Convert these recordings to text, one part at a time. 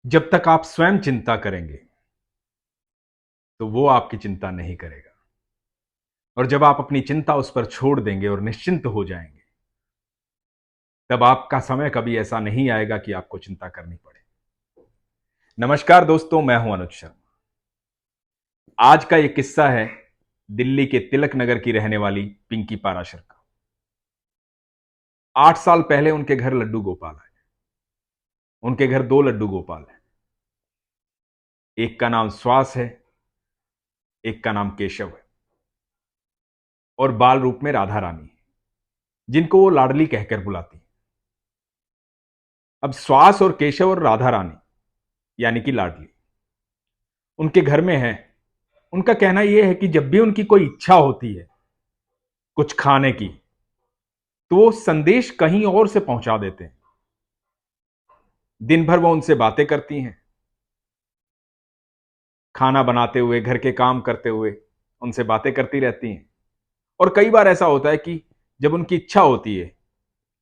जब तक आप स्वयं चिंता करेंगे तो वो आपकी चिंता नहीं करेगा। और जब आप अपनी चिंता उस पर छोड़ देंगे और निश्चिंत हो जाएंगे, तब आपका समय कभी ऐसा नहीं आएगा कि आपको चिंता करनी पड़े। नमस्कार दोस्तों, मैं हूं अनुज शर्मा। आज का ये किस्सा है दिल्ली के तिलक नगर की रहने वाली पिंकी पाराशर का। 8 साल पहले उनके घर लड्डू गोपाल आए। उनके घर दो लड्डू गोपाल हैं। एक का नाम श्वास है, एक का नाम केशव है, और बाल रूप में राधा रानी है, जिनको वो लाडली कहकर बुलाती है। अब श्वास और केशव और राधा रानी यानी कि लाडली उनके घर में है। उनका कहना यह है कि जब भी उनकी कोई इच्छा होती है कुछ खाने की, तो वो संदेश कहीं और से पहुंचा देते हैं। दिन भर वो उनसे बातें करती हैं, खाना बनाते हुए, घर के काम करते हुए उनसे बातें करती रहती हैं। और कई बार ऐसा होता है कि जब उनकी इच्छा होती है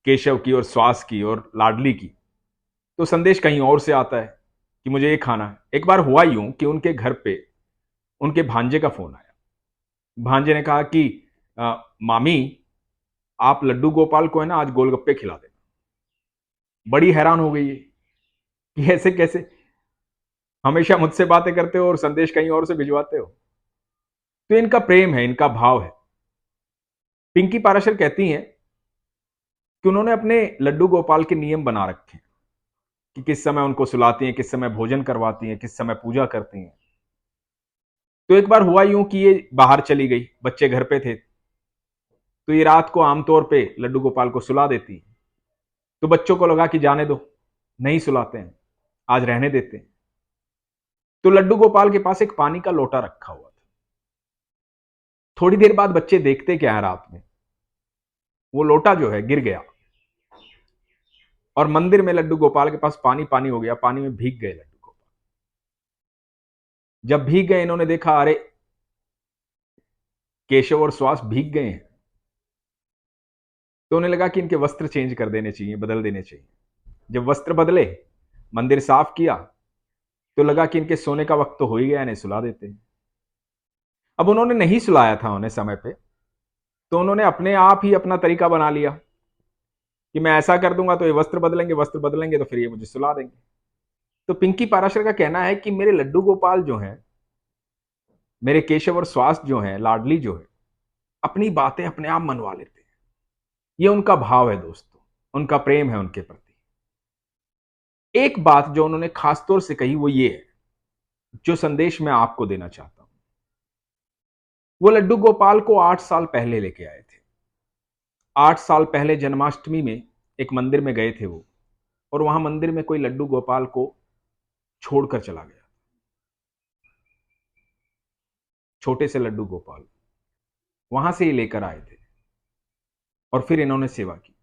केशव की और श्वास की और लाडली की, तो संदेश कहीं और से आता है कि मुझे ये खाना है। एक बार हुआ यूं कि उनके घर पे उनके भांजे का फोन आया। भांजे ने कहा कि मामी, आप लड्डू गोपाल को है ना आज गोलगप्पे खिला देना। बड़ी हैरान हो गई है कि ऐसे कैसे, हमेशा मुझसे बातें करते हो और संदेश कहीं और से भिजवाते हो। तो इनका प्रेम है, इनका भाव है। पिंकी पाराशर कहती हैं कि उन्होंने अपने लड्डू गोपाल के नियम बना रखे हैं कि किस समय उनको सुलाती हैं, किस समय भोजन करवाती हैं, किस समय पूजा करती हैं। तो एक बार हुआ यूं कि ये बाहर चली गई, बच्चे घर पे थे, तो ये रात को आमतौर पे लड्डू गोपाल को सुला देती है। तो बच्चों को लगा कि जाने दो, नहीं सुलाते हैं, आज रहने देते हैं। तो लड्डू गोपाल के पास एक पानी का लोटा रखा हुआ था। थोड़ी देर बाद बच्चे देखते क्या है, रात में वो लोटा जो है गिर गया और मंदिर में लड्डू गोपाल के पास पानी पानी हो गया। पानी में भीग गए लड्डू गोपाल। जब भीग गए, इन्होंने देखा अरे केशव और श्वास भीग गए हैं। तो उन्हें लगा कि इनके वस्त्र चेंज कर देने चाहिए, बदल देने चाहिए। जब वस्त्र बदले, मंदिर साफ किया, तो लगा कि इनके सोने का वक्त तो हो ही गया, इन्हें सुला देते हैं। अब उन्होंने नहीं सुलाया था उन्हें समय पे, तो उन्होंने अपने आप ही अपना तरीका बना लिया कि मैं ऐसा कर दूंगा तो ये वस्त्र बदलेंगे, वस्त्र बदलेंगे तो फिर ये मुझे सुला देंगे। तो पिंकी पाराशर का कहना है कि मेरे लड्डू गोपाल जो हैं, मेरे केशव और श्वास जो हैं, लाडली जो है, अपनी बातें अपने आप मनवा लेते हैं। ये उनका भाव है दोस्तों, उनका प्रेम है उनके प्रति। एक बात जो उन्होंने खासतौर से कही वो ये है, जो संदेश मैं आपको देना चाहता हूं। वो लड्डू गोपाल को 8 साल पहले लेके आए थे। 8 साल पहले जन्माष्टमी में एक मंदिर में गए थे वो, और वहां मंदिर में कोई लड्डू गोपाल को छोड़कर चला गया। छोटे से लड्डू गोपाल वहां से ही लेकर आए थे, और फिर इन्होंने सेवा की,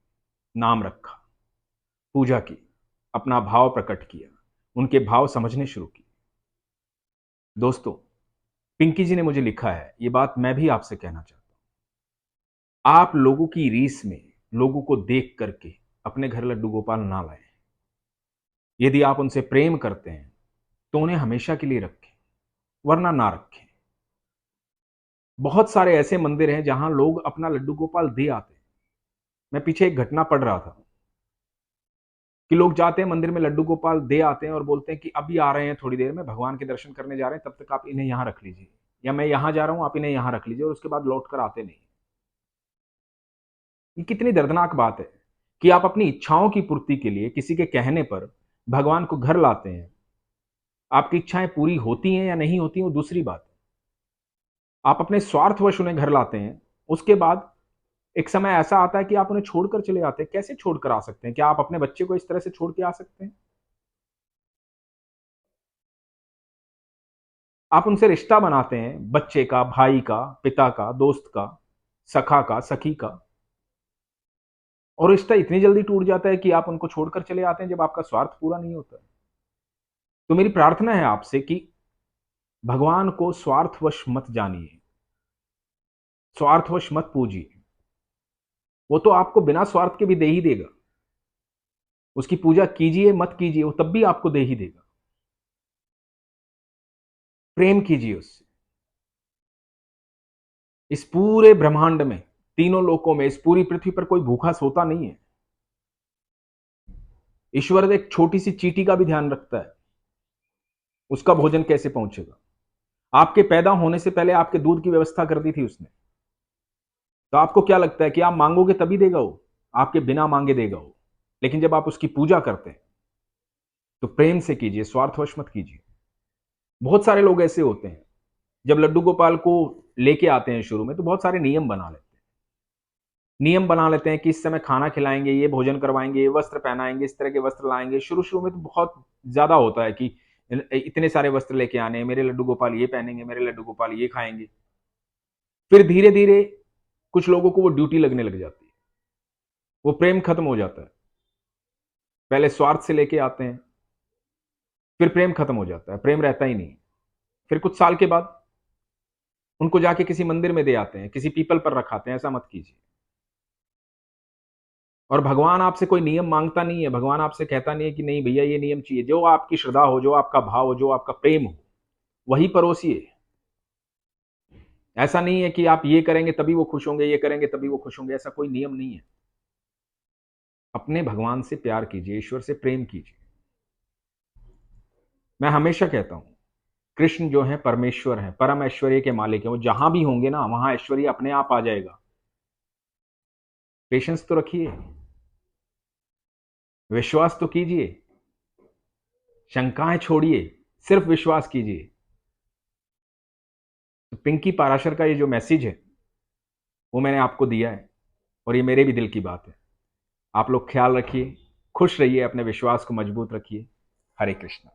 नाम रखा, पूजा की, अपना भाव प्रकट किया, उनके भाव समझने शुरू किए। दोस्तों, पिंकी जी ने मुझे लिखा है, ये बात मैं भी आपसे कहना चाहता हूं। आप लोगों की रीस में लोगों को देख करके अपने घर लड्डू गोपाल ना लाएं। यदि आप उनसे प्रेम करते हैं तो उन्हें हमेशा के लिए रखें, वरना ना रखें। बहुत सारे ऐसे मंदिर हैं जहां लोग अपना लड्डू गोपाल दे आते हैं। मैं पीछे एक घटना पढ़ रहा था कि लोग जाते हैं मंदिर में, लड्डू गोपाल दे आते हैं और बोलते हैं कि अभी आ रहे हैं, थोड़ी देर में भगवान के दर्शन करने जा रहे हैं, तब तक आप इन्हें यहां रख लीजिए, या मैं यहां जा रहा हूं, आप इन्हें यहां रख लीजिए, और उसके बाद लौट कर आते नहीं। ये कितनी दर्दनाक बात है कि आप अपनी इच्छाओं की पूर्ति के लिए किसी के कहने पर भगवान को घर लाते हैं। आपकी इच्छाएं पूरी होती हैं या नहीं होती हैं वो दूसरी बात है। आप अपने स्वार्थवश उन्हें घर लाते हैं, उसके बाद एक समय ऐसा आता है कि आप उन्हें छोड़कर चले जाते हैं। कैसे छोड़कर आ सकते हैं? क्या आप अपने बच्चे को इस तरह से छोड़ के आ सकते हैं? आप उनसे रिश्ता बनाते हैं, बच्चे का, भाई का, पिता का, दोस्त का, सखा का, सखी का, और रिश्ता इतनी जल्दी टूट जाता है कि आप उनको छोड़कर चले आते हैं जब आपका स्वार्थ पूरा नहीं होता है। तो मेरी प्रार्थना है आपसे कि भगवान को स्वार्थवश मत जानिए, स्वार्थवश मत पूजिए। वो तो आपको बिना स्वार्थ के भी दे ही देगा। उसकी पूजा कीजिए मत कीजिए, वो तब भी आपको दे ही देगा। प्रेम कीजिए उससे। इस पूरे ब्रह्मांड में, तीनों लोकों में, इस पूरी पृथ्वी पर कोई भूखा सोता नहीं है। ईश्वर एक छोटी सी चींटी का भी ध्यान रखता है, उसका भोजन कैसे पहुंचेगा। आपके पैदा होने से पहले आपके दूध की व्यवस्था कर दी थी उसने। तो आपको क्या लगता है कि आप मांगोगे तभी देगा वो? आपके बिना मांगे देगा वो। लेकिन जब आप उसकी पूजा करते हैं तो प्रेम से कीजिए, स्वार्थवश मत कीजिए। बहुत सारे लोग ऐसे होते हैं, जब लड्डू गोपाल को लेके आते हैं शुरू में तो बहुत सारे नियम बना लेते हैं। नियम बना लेते हैं कि इस समय खाना खिलाएंगे, ये भोजन करवाएंगे, ये वस्त्र पहनाएंगे, इस तरह के वस्त्र लाएंगे। शुरू शुरू में तो बहुत ज्यादा होता है कि इतने सारे वस्त्र लेके आने, मेरे लड्डू गोपाल ये पहनेंगे, मेरे लड्डू गोपाल ये खाएंगे। फिर धीरे धीरे कुछ लोगों को वो ड्यूटी लगने लग जाती है, वो प्रेम खत्म हो जाता है। पहले स्वार्थ से लेके आते हैं, फिर प्रेम खत्म हो जाता है, प्रेम रहता ही नहीं। फिर कुछ साल के बाद उनको जाके किसी मंदिर में दे आते हैं, किसी पीपल पर रखाते हैं। ऐसा मत कीजिए। और भगवान आपसे कोई नियम मांगता नहीं है, भगवान आपसे कहता नहीं है कि नहीं भैया ये नियम चाहिए। जो आपकी श्रद्धा हो, जो आपका भाव हो, जो आपका प्रेम हो, वही परोसिए। ऐसा नहीं है कि आप ये करेंगे तभी वो खुश होंगे, ये करेंगे तभी वो खुश होंगे, ऐसा कोई नियम नहीं है। अपने भगवान से प्यार कीजिए, ईश्वर से प्रेम कीजिए। मैं हमेशा कहता हूं, कृष्ण जो है परमेश्वर है, परम ऐश्वर्य के मालिक है। वो जहां भी होंगे ना, वहां ऐश्वर्य अपने आप आ जाएगा। पेशेंस तो रखिए, विश्वास तो कीजिए, शंकाएं छोड़िए, सिर्फ विश्वास कीजिए। तो पिंकी पाराशर का ये जो मैसेज है वो मैंने आपको दिया है, और ये मेरे भी दिल की बात है। आप लोग ख्याल रखिए, खुश रहिए, अपने विश्वास को मजबूत रखिए। हरे कृष्णा।